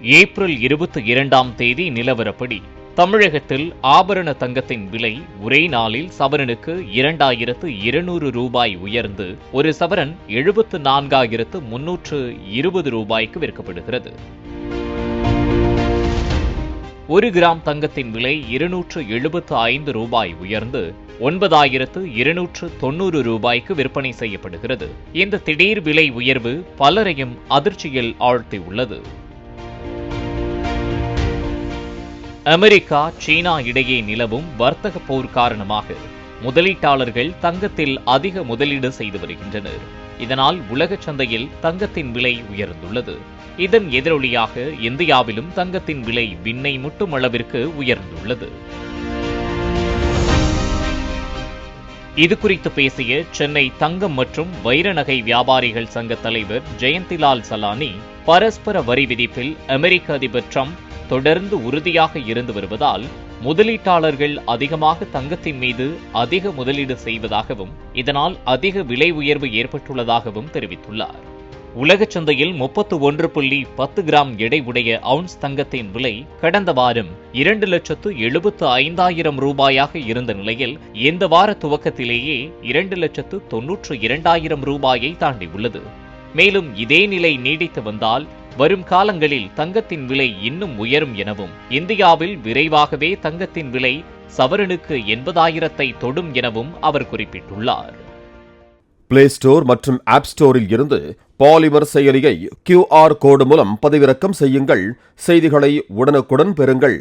April 22ஆம் தேதி நிலவரப்படி தமிழகத்தில் ஆபரண தங்கத்தின் விலை ஒரே நாளில் சவரனுக்கு 2200 ரூபாய் உயர்ந்து ஒரு சவரன் 74,320 ரூபாய்க்கு விற்கப்படுகிறது. 1 கிராம் தங்கத்தின் விலை 275 ரூபாய் உயர்ந்து 9,290 ரூபாய்க்கு விற்பனை செய்யப்படுகிறது. இந்த திடீர் விலை உயர்வு பலரையும் அதிர்ச்சியில் ஆழ்த்தியுள்ளது. அமெரிக்கா, சீனா இடையே நிலவும் வர்த்தக போர் காரணமாக முதலீட்டாளர்கள் தங்கத்தில் அதிக முதலீடு செய்து வருகின்றனர். இதனால் உலக சந்தையில் தங்கத்தின் விலை உயர்ந்துள்ளது. இதன் எதிரொலியாக இந்தியாவிலும் தங்கத்தின் விலை விண்ணை முட்டும் அளவிற்கு உயர்ந்துள்ளது. இதுகுறித்து பேசிய சென்னை தங்கம் மற்றும் வைர நகை வியாபாரிகள் சங்க தலைவர் ஜெயந்திலால் சலானி, பரஸ்பர வரி விதிப்பில் அமெரிக்க அதிபர் டிரம்ப் தொடர்ந்து உறுதியாக இருந்து வருவதால் முதலீட்டாளர்கள் அதிகமாக தங்கத்தின் மீது அதிக முதலீடு செய்வதாகவும் இதனால் அதிக விலை உயர்வு ஏற்பட்டுள்ளதாகவும் தெரிவித்துள்ளார். உலக சந்தையில் 31.10 கிராம் எடை உடைய அவுன்ஸ் தங்கத்தின் விலை கடந்த வாரம் 2,75,000 ரூபாயாக இருந்த நிலையில் இந்த வார துவக்கத்திலேயே 2,92,000 ரூபாயை தாண்டியுள்ளது. மேலும் இதே நிலை நீடித்து வந்தால் வரும் காலங்களில் தங்கத்தின் விலை இன்னும் உயரும் எனவும் இந்தியாவில் விரைவாகவே தங்கத்தின் விலை சவரனுக்கு 80,000 தொடும் எனவும் அவர் குறிப்பிட்டுள்ளார். பிளே ஸ்டோர் மற்றும் ஆப் ஸ்டோரில் இருந்து பாலிமர் செயலியை QR கோடு மூலம் பதிவிறக்கம் செய்யுங்கள். செய்திகளை உடனுக்குடன் பெறுங்கள்.